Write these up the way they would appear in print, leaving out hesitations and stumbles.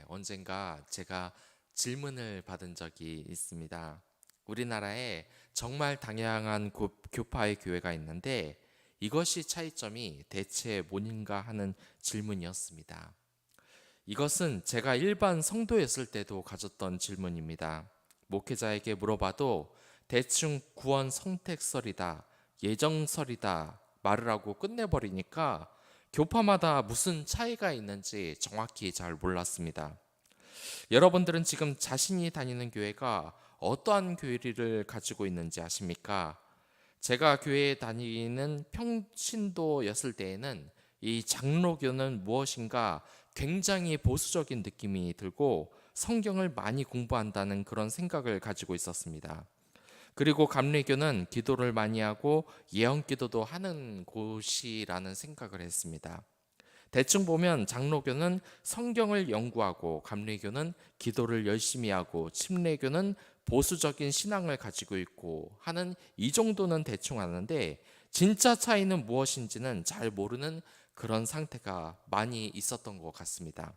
언젠가 제가 질문을 받은 적이 있습니다. 우리나라에 정말 다양한 교파의 교회가 있는데 이것이 차이점이 대체 뭐인가 하는 질문이었습니다. 이것은 제가 일반 성도였을 때도 가졌던 질문입니다. 목회자에게 물어봐도 대충 구원 선택설이다, 예정설이다 말을 하고 끝내버리니까 교파마다 무슨 차이가 있는지 정확히 잘 몰랐습니다. 여러분들은 지금 자신이 다니는 교회가 어떠한 교리를 가지고 있는지 아십니까? 제가 교회에 다니는 평신도였을 때에는 이 장로교는 무엇인가 굉장히 보수적인 느낌이 들고 성경을 많이 공부한다는 그런 생각을 가지고 있었습니다. 그리고 감리교는 기도를 많이 하고 예언 기도도 하는 곳이라는 생각을 했습니다. 대충 보면 장로교는 성경을 연구하고 감리교는 기도를 열심히 하고 침례교는 보수적인 신앙을 가지고 있고 하는 이 정도는 대충 아는데 진짜 차이는 무엇인지는 잘 모르는 그런 상태가 많이 있었던 것 같습니다.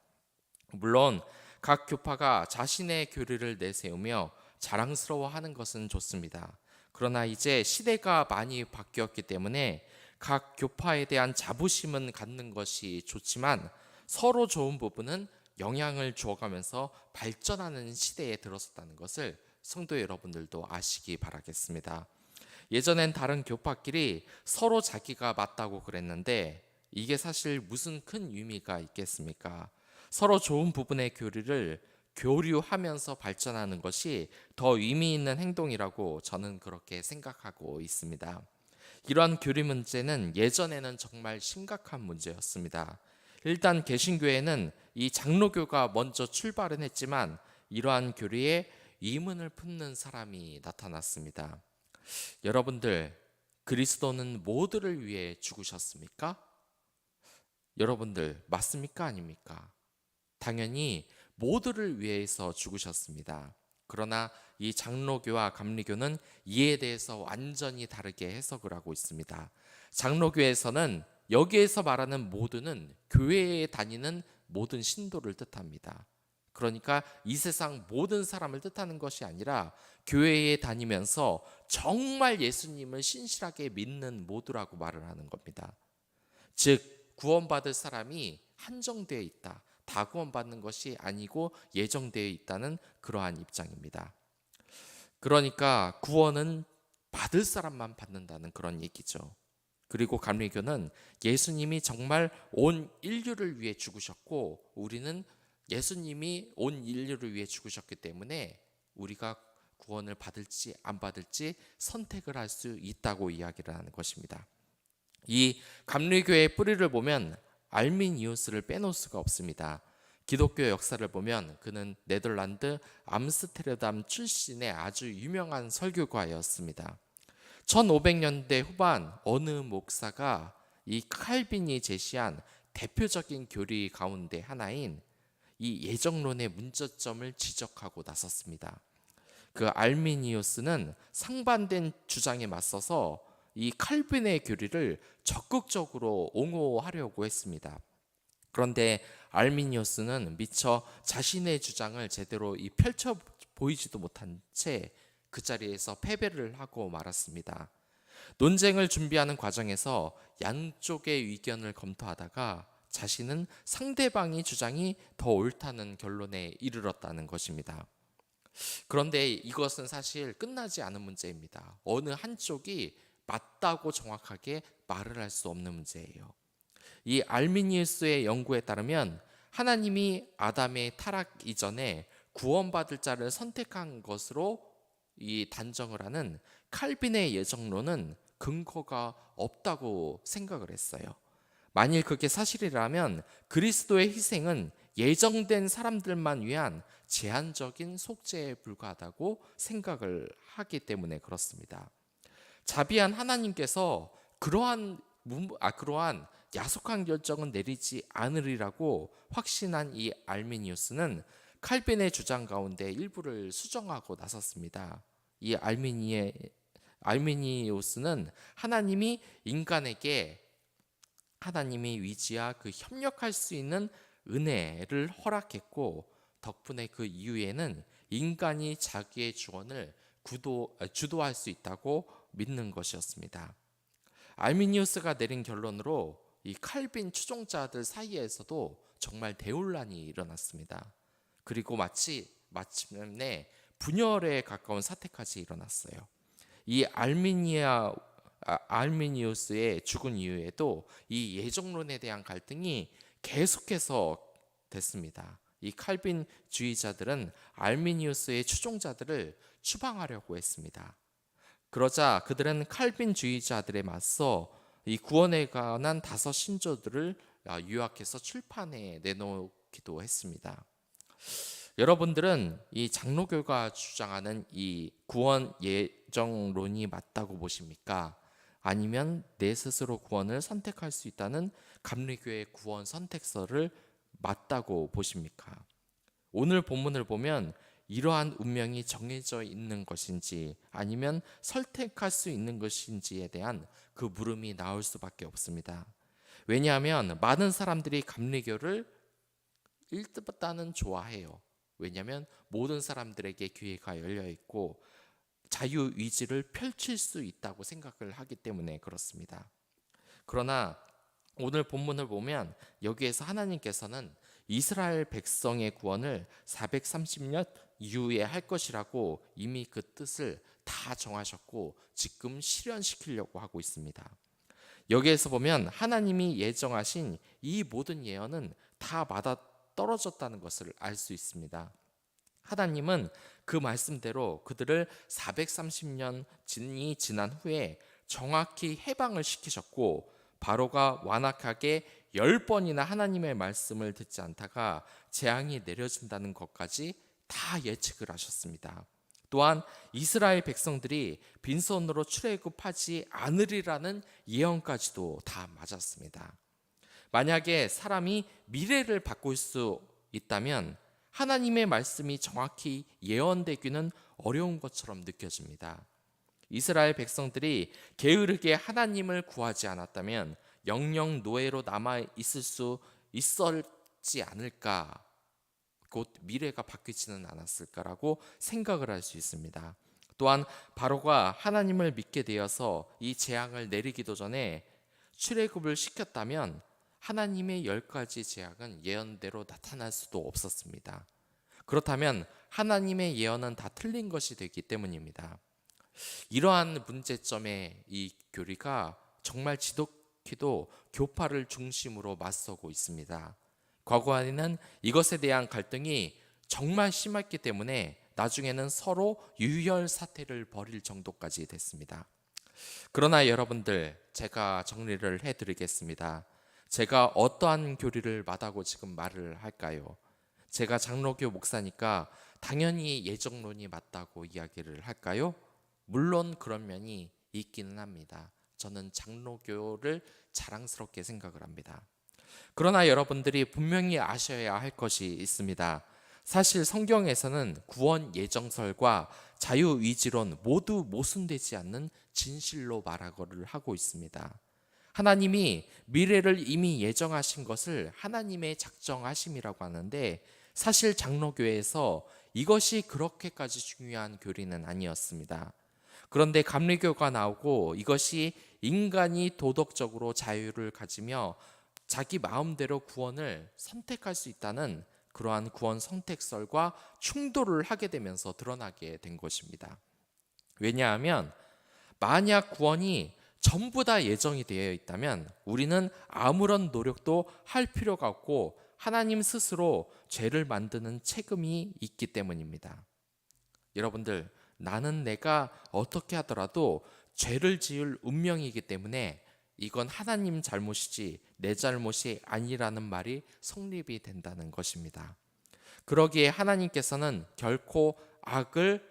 물론 각 교파가 자신의 교리를 내세우며 자랑스러워하는 것은 좋습니다. 그러나 이제 시대가 많이 바뀌었기 때문에 각 교파에 대한 자부심은 갖는 것이 좋지만 서로 좋은 부분은 영향을 주어가면서 발전하는 시대에 들어섰다는 것을 성도 여러분들도 아시기 바라겠습니다. 예전엔 다른 교파끼리 서로 자기가 맞다고 그랬는데 이게 사실 무슨 큰 의미가 있겠습니까? 서로 좋은 부분의 교리를 교류하면서 발전하는 것이 더 의미 있는 행동이라고 저는 그렇게 생각하고 있습니다. 이러한 교리 문제는 예전에는 정말 심각한 문제였습니다. 일단 개신교회는 이 장로교가 먼저 출발은 했지만 이러한 교리에 의문을 품는 사람이 나타났습니다. 여러분들, 그리스도는 모두를 위해 죽으셨습니까? 여러분들, 맞습니까? 아닙니까? 당연히 모두를 위해서 죽으셨습니다. 그러나 이 장로교와 감리교는 이에 대해서 완전히 다르게 해석을 하고 있습니다. 장로교에서는 여기에서 말하는 모두는 교회에 다니는 모든 신도를 뜻합니다. 그러니까 이 세상 모든 사람을 뜻하는 것이 아니라 교회에 다니면서 정말 예수님을 신실하게 믿는 모두라고 말을 하는 겁니다. 즉 구원받을 사람이 한정되어 있다. 다 구원받는 것이 아니고 예정되어 있다는 그러한 입장입니다. 그러니까 구원은 받을 사람만 받는다는 그런 얘기죠. 그리고 감리교는 예수님이 정말 온 인류를 위해 죽으셨고 우리는 예수님이 온 인류를 위해 죽으셨기 때문에 우리가 구원을 받을지 안 받을지 선택을 할 수 있다고 이야기를 하는 것입니다. 이 감리교의 뿌리를 보면 알미니우스를 빼놓을 수가 없습니다. 기독교 역사를 보면 그는 네덜란드 암스테르담 출신의 아주 유명한 설교가였습니다. 1500년대 후반 어느 목사가 이 칼빈이 제시한 대표적인 교리 가운데 하나인 이 예정론의 문제점을 지적하고 나섰습니다. 그 알미니우스는 상반된 주장에 맞서서 이 칼빈의 교리를 적극적으로 옹호하려고 했습니다. 그런데 알미니우스는 미처 자신의 주장을 제대로 펼쳐 보이지도 못한 채 그 자리에서 패배를 하고 말았습니다. 논쟁을 준비하는 과정에서 양쪽의 의견을 검토하다가 자신은 상대방의 주장이 더 옳다는 결론에 이르렀다는 것입니다. 그런데 이것은 사실 끝나지 않은 문제입니다. 어느 한쪽이 맞다고 정확하게 말을 할 수 없는 문제예요. 이 알미니우스의 연구에 따르면 하나님이 아담의 타락 이전에 구원받을 자를 선택한 것으로 이 단정을 하는 칼빈의 예정론은 근거가 없다고 생각을 했어요. 만일 그게 사실이라면 그리스도의 희생은 예정된 사람들만 위한 제한적인 속죄에 불과하다고 생각을 하기 때문에 그렇습니다. 자비한 하나님께서 그러한 야속한 결정은 내리지 않으리라고 확신한 이 알미니우스는 칼빈의 주장 가운데 일부를 수정하고 나섰습니다. 이 알미니우스는 하나님이 인간에게 하나님이 위지와 그 협력할 수 있는 은혜를 허락했고 덕분에 그 이후에는 인간이 자기의 주권을 주도할 수 있다고 믿는 것이었습니다. 알미니우스가 내린 결론으로 이 칼빈 추종자들 사이에서도 정말 대혼란이 일어났습니다. 그리고 마침내 분열에 가까운 사태까지 일어났어요. 이 알미니우스의 죽은 이후에도 이 예정론에 대한 갈등이 계속해서 됐습니다. 이 칼빈주의자들은 알미니우스의 추종자들을 추방하려고 했습니다. 그러자 그들은 칼빈주의자들에 맞서 이 구원에 관한 5신조들을 요약해서 출판에 내놓기도 했습니다. 여러분들은 이 장로교가 주장하는 이 구원 예정론이 맞다고 보십니까? 아니면 내 스스로 구원을 선택할 수 있다는 감리교의 구원 선택서를 맞다고 보십니까? 오늘 본문을 보면 이러한 운명이 정해져 있는 것인지 아니면 선택할 수 있는 것인지에 대한 그 물음이 나올 수밖에 없습니다. 왜냐하면 많은 사람들이 감리교를 일단은 좋아해요. 왜냐하면 모든 사람들에게 기회가 열려 있고 자유의지를 펼칠 수 있다고 생각을 하기 때문에 그렇습니다. 그러나 오늘 본문을 보면 여기에서 하나님께서는 이스라엘 백성의 구원을 430년 이후에 할 것이라고 이미 그 뜻을 다 정하셨고 지금 실현시키려고 하고 있습니다. 여기에서 보면 하나님이 예정하신 이 모든 예언은 다 맞아 떨어졌다는 것을 알 수 있습니다. 하나님은 그 말씀대로 그들을 430년이 지난 후에 정확히 해방을 시키셨고 바로가 완악하게 10번이나 하나님의 말씀을 듣지 않다가 재앙이 내려진다는 것까지 다 예측을 하셨습니다. 또한 이스라엘 백성들이 빈손으로 출애굽하지 않으리라는 예언까지도 다 맞았습니다. 만약에 사람이 미래를 바꿀 수 있다면 하나님의 말씀이 정확히 예언되기는 어려운 것처럼 느껴집니다. 이스라엘 백성들이 게으르게 하나님을 구하지 않았다면 영영 노예로 남아 있었지 않을까, 곧 미래가 바뀌지는 않았을까라고 생각을 할 수 있습니다. 또한 바로가 하나님을 믿게 되어서 이 재앙을 내리기도 전에 출애굽을 시켰다면 하나님의 10가지 재앙은 예언대로 나타날 수도 없었습니다. 그렇다면 하나님의 예언은 다 틀린 것이 되기 때문입니다. 이러한 문제점의 이 교리가 정말 지독히도 교파를 중심으로 맞서고 있습니다. 과거에는 이것에 대한 갈등이 정말 심했기 때문에 나중에는 서로 유혈 사태를 벌일 정도까지 됐습니다. 그러나 여러분들, 제가 정리를 해드리겠습니다. 제가 어떠한 교리를 맞다고 지금 말을 할까요? 제가 장로교 목사니까 당연히 예정론이 맞다고 이야기를 할까요? 물론 그런 면이 있기는 합니다. 저는 장로교를 자랑스럽게 생각을 합니다. 그러나 여러분들이 분명히 아셔야 할 것이 있습니다. 사실 성경에서는 구원 예정설과 자유의지론 모두 모순되지 않는 진실로 말하고를 하고 있습니다. 하나님이 미래를 이미 예정하신 것을 하나님의 작정하심이라고 하는데 사실 장로교에서 이것이 그렇게까지 중요한 교리는 아니었습니다. 그런데 감리교가 나오고 이것이 인간이 도덕적으로 자유를 가지며 자기 마음대로 구원을 선택할 수 있다는 그러한 구원 선택설과 충돌을 하게 되면서 드러나게 된 것입니다. 왜냐하면 만약 구원이 전부 다 예정이 되어 있다면 우리는 아무런 노력도 할 필요가 없고 하나님 스스로 죄를 만드는 책임이 있기 때문입니다. 여러분들, 나는 내가 어떻게 하더라도 죄를 지을 운명이기 때문에 이건 하나님 잘못이지 내 잘못이 아니라는 말이 성립이 된다는 것입니다. 그러기에 하나님께서는 결코 악을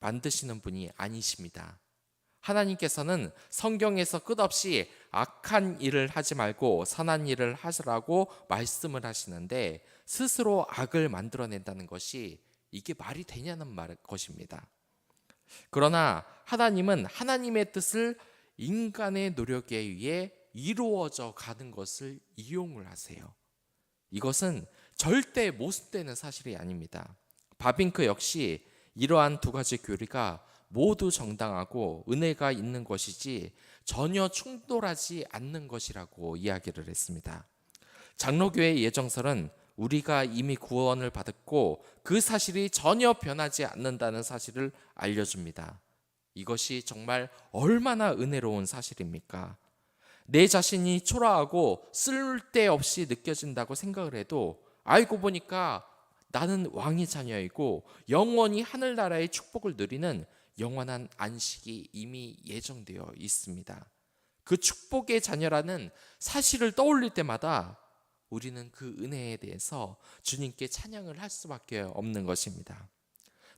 만드시는 분이 아니십니다. 하나님께서는 성경에서 끝없이 악한 일을 하지 말고 선한 일을 하시라고 말씀을 하시는데 스스로 악을 만들어낸다는 것이 이게 말이 되냐는 것입니다. 그러나 하나님은 하나님의 뜻을 인간의 노력에 의해 이루어져 가는 것을 이용을 하세요. 이것은 절대 모순되는 사실이 아닙니다. 바빙크 역시 이러한 두 가지 교리가 모두 정당하고 은혜가 있는 것이지 전혀 충돌하지 않는 것이라고 이야기를 했습니다. 장로교의 예정설은 우리가 이미 구원을 받았고 그 사실이 전혀 변하지 않는다는 사실을 알려줍니다. 이것이 정말 얼마나 은혜로운 사실입니까? 내 자신이 초라하고 쓸데없이 느껴진다고 생각을 해도 알고 보니까 나는 왕의 자녀이고 영원히 하늘나라의 축복을 누리는 영원한 안식이 이미 예정되어 있습니다. 그 축복의 자녀라는 사실을 떠올릴 때마다 우리는 그 은혜에 대해서 주님께 찬양을 할 수밖에 없는 것입니다.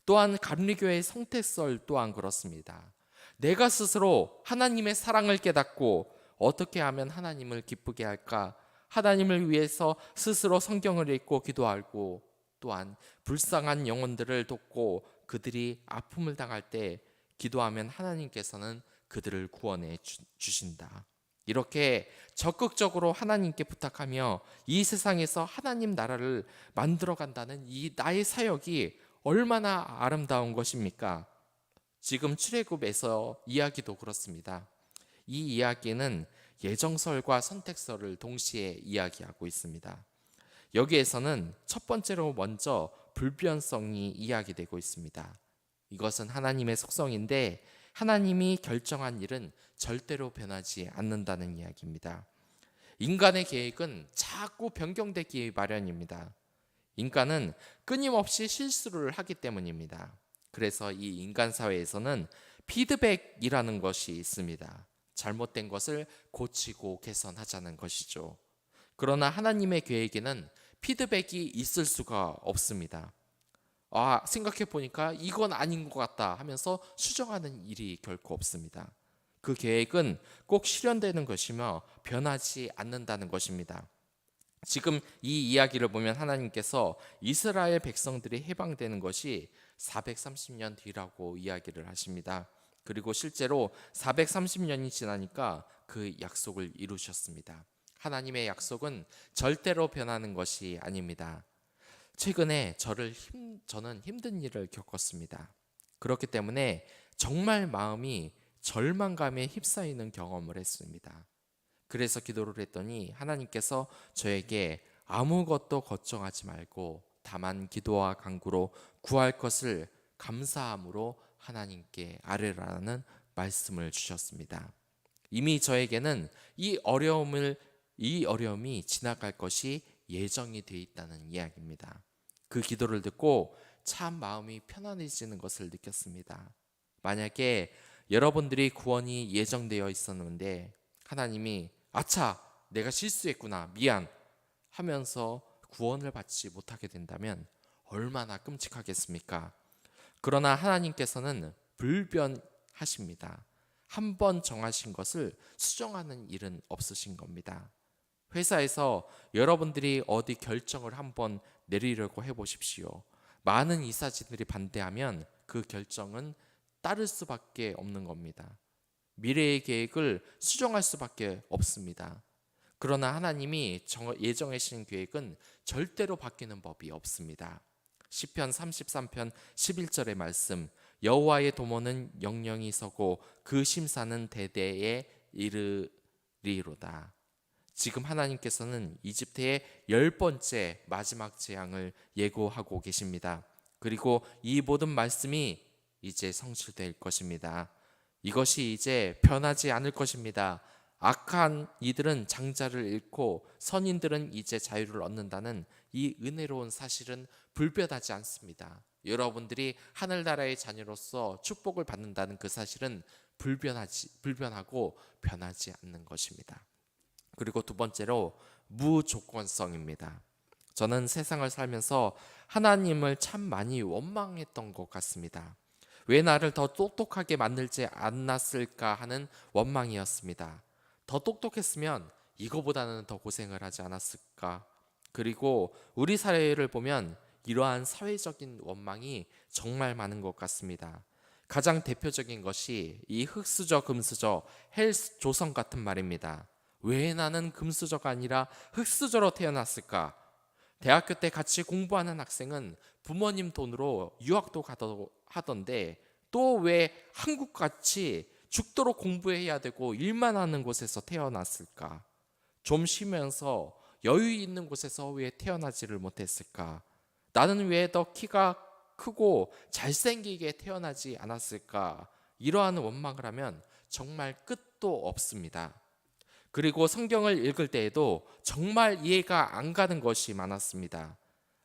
또한 감리교의 성택설 또한 그렇습니다. 내가 스스로 하나님의 사랑을 깨닫고 어떻게 하면 하나님을 기쁘게 할까? 하나님을 위해서 스스로 성경을 읽고 기도하고 또한 불쌍한 영혼들을 돕고 그들이 아픔을 당할 때 기도하면 하나님께서는 그들을 구원해 주신다. 이렇게 적극적으로 하나님께 부탁하며 이 세상에서 하나님 나라를 만들어 간다는 이 나의 사역이 얼마나 아름다운 것입니까? 지금 출애굽에서 이야기도 그렇습니다. 이 이야기는 예정설과 선택설을 동시에 이야기하고 있습니다. 여기에서는 첫 번째로 먼저 불변성이 이야기되고 있습니다. 이것은 하나님의 속성인데 하나님이 결정한 일은 절대로 변하지 않는다는 이야기입니다. 인간의 계획은 자꾸 변경되기 마련입니다. 인간은 끊임없이 실수를 하기 때문입니다. 그래서 이 인간 사회에서는 피드백이라는 것이 있습니다. 잘못된 것을 고치고 개선하자는 것이죠. 그러나 하나님의 계획에는 피드백이 있을 수가 없습니다. 생각해 보니까 이건 아닌 것 같다 하면서 수정하는 일이 결코 없습니다. 그 계획은 꼭 실현되는 것이며 변하지 않는다는 것입니다. 지금 이 이야기를 보면 하나님께서 이스라엘 백성들이 해방되는 것이 430년 뒤라고 이야기를 하십니다. 그리고 실제로 430년이 지나니까 그 약속을 이루셨습니다. 하나님의 약속은 절대로 변하는 것이 아닙니다. 최근에 저는 힘든 일을 겪었습니다. 그렇기 때문에 정말 마음이 절망감에 휩싸이는 경험을 했습니다. 그래서 기도를 했더니 하나님께서 저에게 아무것도 걱정하지 말고 다만 기도와 간구로 구할 것을 감사함으로 하나님께 아뢰라는 말씀을 주셨습니다. 이미 저에게는 이 어려움이 지나갈 것이 예정이 되어 있다는 이야기입니다. 그 기도를 듣고 참 마음이 편안해지는 것을 느꼈습니다. 만약에 여러분들이 구원이 예정되어 있었는데 하나님이 아차 내가 실수했구나 미안 하면서 구원을 받지 못하게 된다면 얼마나 끔찍하겠습니까? 그러나 하나님께서는 불변하십니다. 한 번 정하신 것을 수정하는 일은 없으신 겁니다. 회사에서 여러분들이 어디 결정을 한번 내리려고 해보십시오. 많은 이사진들이 반대하면 그 결정은 따를 수밖에 없는 겁니다. 미래의 계획을 수정할 수밖에 없습니다. 그러나 하나님이 예정하신 계획은 절대로 바뀌는 법이 없습니다. 시편 33편 11절의 말씀 여호와의 도모는 영영이 서고 그 심사는 대대에 이르리로다. 지금 하나님께서는 이집트의 10번째 마지막 재앙을 예고하고 계십니다. 그리고 이 모든 말씀이 이제 성취될 것입니다. 이것이 이제 변하지 않을 것입니다. 악한 이들은 장자를 잃고 선인들은 이제 자유를 얻는다는 이 은혜로운 사실은 불변하지 않습니다. 여러분들이 하늘나라의 자녀로서 축복을 받는다는 그 사실은 불변하고 변하지 않는 것입니다. 그리고 두 번째로 무조건성입니다. 저는 세상을 살면서 하나님을 참 많이 원망했던 것 같습니다. 왜 나를 더 똑똑하게 만들지 않았을까 하는 원망이었습니다. 더 똑똑했으면 이거보다는 더 고생을 하지 않았을까? 그리고 우리 사회를 보면 이러한 사회적인 원망이 정말 많은 것 같습니다. 가장 대표적인 것이 이 흙수저 금수저 헬스 조성 같은 말입니다. 왜 나는 금수저가 아니라 흙수저로 태어났을까? 대학교 때 같이 공부하는 학생은 부모님 돈으로 유학도 하던데 또 왜 한국같이 죽도록 공부해야 되고 일만 하는 곳에서 태어났을까? 좀 쉬면서 여유 있는 곳에서 왜 태어나지를 못했을까? 나는 왜 더 키가 크고 잘생기게 태어나지 않았을까? 이러한 원망을 하면 정말 끝도 없습니다. 그리고 성경을 읽을 때에도 정말 이해가 안 가는 것이 많았습니다.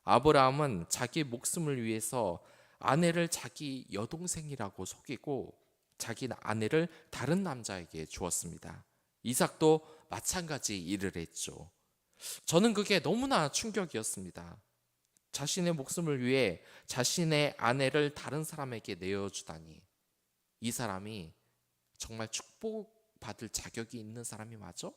아브라함은 자기 목숨을 위해서 아내를 자기 여동생이라고 속이고 자기 아내를 다른 남자에게 주었습니다. 이삭도 마찬가지 일을 했죠. 저는 그게 너무나 충격이었습니다. 자신의 목숨을 위해 자신의 아내를 다른 사람에게 내어주다니, 이 사람이 정말 축복받을 자격이 있는 사람이 맞아?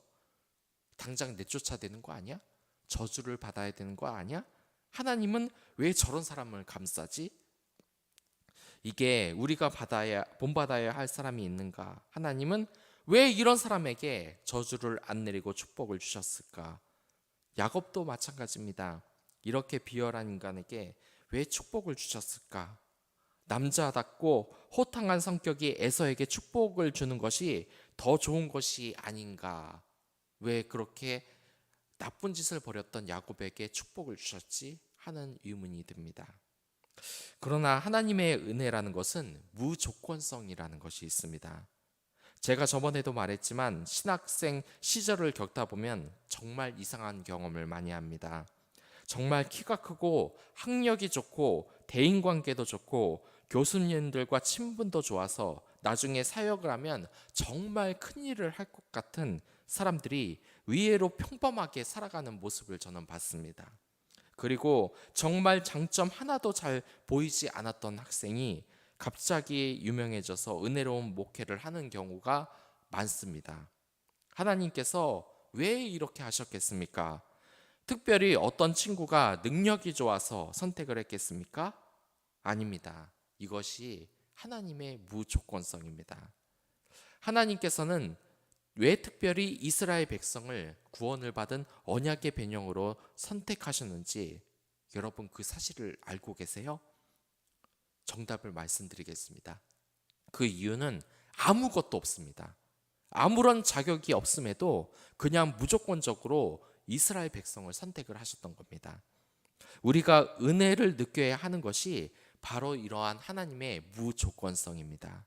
당장 내쫓아야 되는 거 아니야? 저주를 받아야 되는 거 아니야? 하나님은 왜 저런 사람을 감싸지? 이게 우리가 본받아야 할 사람이 있는가? 하나님은 왜 이런 사람에게 저주를 안 내리고 축복을 주셨을까? 야곱도 마찬가지입니다. 이렇게 비열한 인간에게 왜 축복을 주셨을까? 남자답고 호탕한 성격이 에서에게 축복을 주는 것이 더 좋은 것이 아닌가? 왜 그렇게 나쁜 짓을 벌였던 야곱에게 축복을 주셨지? 하는 의문이 듭니다. 그러나 하나님의 은혜라는 것은 무조건성이라는 것이 있습니다. 제가 저번에도 말했지만 신학생 시절을 겪다 보면 정말 이상한 경험을 많이 합니다. 정말 키가 크고 학력이 좋고 대인관계도 좋고 교수님들과 친분도 좋아서 나중에 사역을 하면 정말 큰일을 할 것 같은 사람들이 의외로 평범하게 살아가는 모습을 저는 봤습니다. 그리고 정말 장점 하나도 잘 보이지 않았던 학생이 갑자기 유명해져서 은혜로운 목회를 하는 경우가 많습니다. 하나님께서 왜 이렇게 하셨겠습니까? 특별히 어떤 친구가 능력이 좋아서 선택을 했겠습니까? 아닙니다. 이것이 하나님의 무조건성입니다. 하나님께서는 왜 특별히 이스라엘 백성을 구원을 받은 언약의 변형으로 선택하셨는지 여러분 그 사실을 알고 계세요? 정답을 말씀드리겠습니다. 그 이유는 아무것도 없습니다. 아무런 자격이 없음에도 그냥 무조건적으로 이스라엘 백성을 선택을 하셨던 겁니다. 우리가 은혜를 느껴야 하는 것이 바로 이러한 하나님의 무조건성입니다.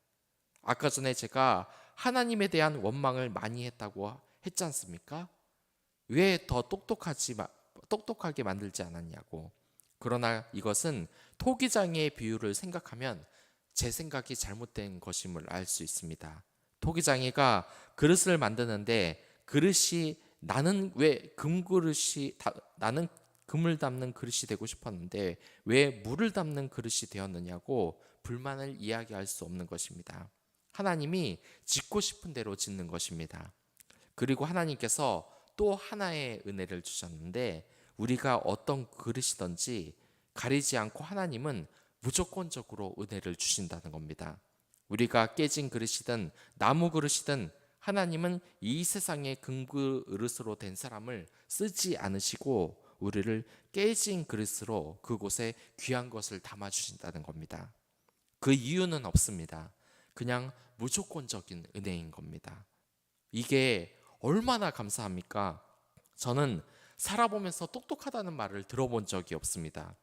아까 전에 제가 하나님에 대한 원망을 많이 했다고 했지 않습니까? 왜 더 똑똑하게 만들지 않았냐고. 그러나 이것은 토기장의 비유를 생각하면 제 생각이 잘못된 것임을 알 수 있습니다. 토기장이가 그릇을 만드는데 그릇이 나는 금을 담는 그릇이 되고 싶었는데 왜 물을 담는 그릇이 되었느냐고 불만을 이야기할 수 없는 것입니다. 하나님이 짓고 싶은 대로 짓는 것입니다. 그리고 하나님께서 또 하나의 은혜를 주셨는데 우리가 어떤 그릇이든지 가리지 않고 하나님은 무조건적으로 은혜를 주신다는 겁니다. 우리가 깨진 그릇이든 나무 그릇이든 하나님은 이 세상의 금그릇으로 된 사람을 쓰지 않으시고 우리를 깨진 그릇으로 그곳에 귀한 것을 담아주신다는 겁니다. 그 이유는 없습니다. 그냥 무조건적인 은혜인 겁니다. 이게 얼마나 감사합니까? 저는 살아보면서 똑똑하다는 말을 들어본 적이 없습니다.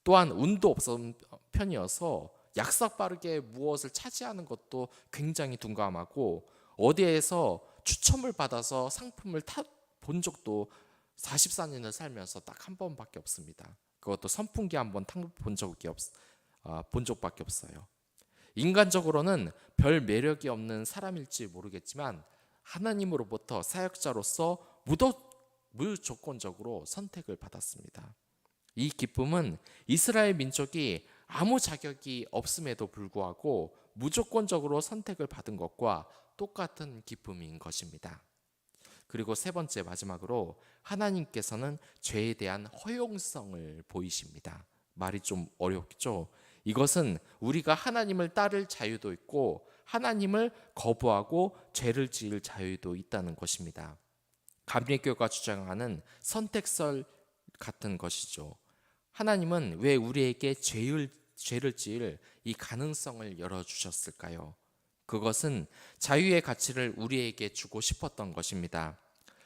또한 운도 없던 편이어서 약삭 빠르게 무엇을 차지하는 것도 굉장히 둔감하고 어디에서 추첨을 받아서 상품을 본 적도 44년을 살면서 딱 한 번밖에 없습니다. 그것도 선풍기 한 번 본 적밖에 없어요. 인간적으로는 별 매력이 없는 사람일지 모르겠지만 하나님으로부터 사역자로서 무조건적으로 선택을 받았습니다. 이 기쁨은 이스라엘 민족이 아무 자격이 없음에도 불구하고 무조건적으로 선택을 받은 것과 똑같은 기쁨인 것입니다. 그리고 세 번째 마지막으로 하나님께서는 죄에 대한 허용성을 보이십니다. 말이 좀 어렵죠? 이것은 우리가 하나님을 따를 자유도 있고 하나님을 거부하고 죄를 지을 자유도 있다는 것입니다. 감리교가 주장하는 같은 것이죠. 하나님은 왜 우리에게 죄를 지을 이 가능성을 열어주셨을까요? 그것은 자유의 가치를 우리에게 주고 싶었던 것입니다.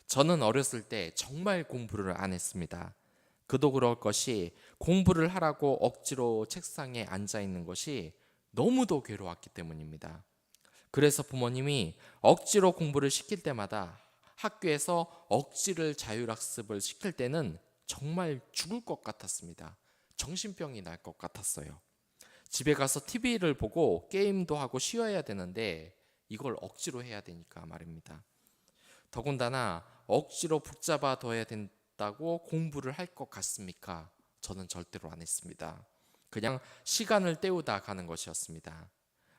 저는 어렸을 때 정말 공부를 안 했습니다. 그도 그럴 것이 공부를 하라고 억지로 책상에 앉아 있는 것이 너무도 괴로웠기 때문입니다. 그래서 부모님이 억지로 공부를 시킬 때마다 학교에서 억지를 자율학습을 시킬 때는 정말 죽을 것 같았습니다. 정신병이 날 것 같았어요. 집에 가서 TV를 보고 게임도 하고 쉬어야 되는데 이걸 억지로 해야 되니까 말입니다. 더군다나 억지로 붙잡아 둬야 된다고 공부를 할 것 같습니까? 저는 절대로 안 했습니다. 그냥 시간을 때우다 가는 것이었습니다.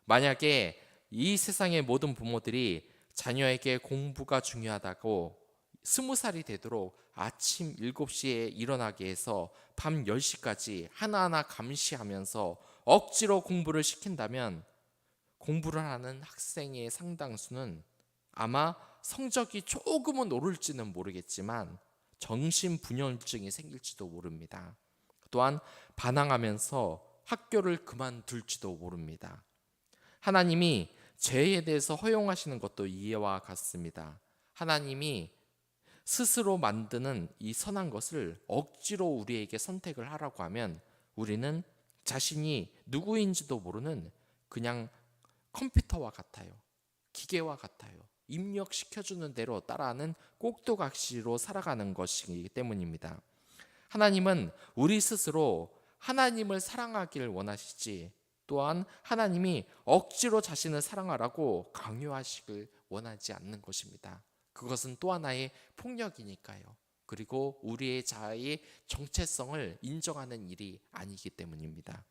만약에 이 세상의 모든 부모들이 자녀에게 공부가 중요하다고 20살이 되도록 아침 7시에 일어나게 해서 밤 10시까지 하나하나 감시하면서 억지로 공부를 시킨다면 공부를 하는 학생의 상당수는 아마 성적이 조금은 오를지는 모르겠지만 정신분열증이 생길지도 모릅니다. 또한 반항하면서 학교를 그만둘지도 모릅니다. 하나님이 죄에 대해서 허용하시는 것도 이해와 같습니다. 하나님이 스스로 만드는 이 선한 것을 억지로 우리에게 선택을 하라고 하면 우리는 자신이 누구인지도 모르는 그냥 컴퓨터와 같아요. 기계와 같아요. 입력시켜주는 대로 따라하는 꼭두각시로 살아가는 것이기 때문입니다. 하나님은 우리 스스로 하나님을 사랑하기를 원하시지 또한 하나님이 억지로 자신을 사랑하라고 강요하시길 원하지 않는 것입니다. 그것은 또 하나의 폭력이니까요. 그리고 우리의 자아의 정체성을 인정하는 일이 아니기 때문입니다.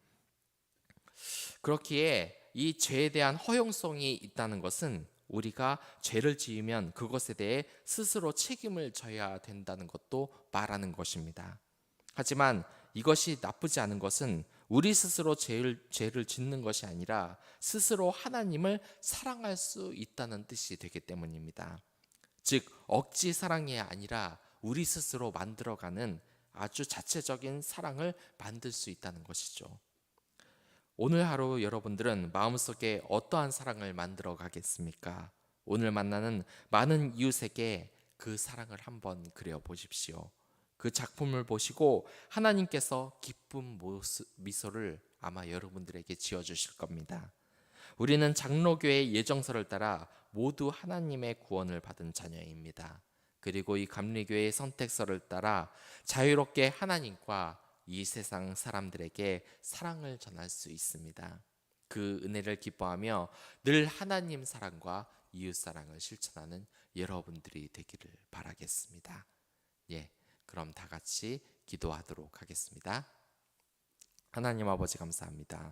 그렇기에 이 죄에 대한 허용성이 있다는 것은 우리가 죄를 지으면 그것에 대해 스스로 책임을 져야 된다는 것도 말하는 것입니다. 하지만 이것이 나쁘지 않은 것은 우리 스스로 죄를 짓는 것이 아니라 스스로 하나님을 사랑할 수 있다는 뜻이 되기 때문입니다. 즉 억지 사랑이 아니라 우리 스스로 만들어가는 아주 자체적인 사랑을 만들 수 있다는 것이죠. 오늘 하루 여러분들은 마음속에 어떠한 사랑을 만들어 가겠습니까? 오늘 만나는 많은 이웃에게 그 사랑을 한번 그려 보십시오. 그 작품을 보시고 하나님께서 기쁜 미소를 아마 여러분들에게 지어주실 겁니다. 우리는 장로교의 예정서를 따라 모두 하나님의 구원을 받은 자녀입니다. 그리고 이 감리교의 선택서를 따라 자유롭게 하나님과 이 세상 사람들에게 사랑을 전할 수 있습니다. 그 은혜를 기뻐하며 늘 하나님 사랑과 이웃 사랑을 실천하는 여러분들이 되기를 바라겠습니다. 예, 그럼 다 같이 기도하도록 하겠습니다. 하나님 아버지 감사합니다.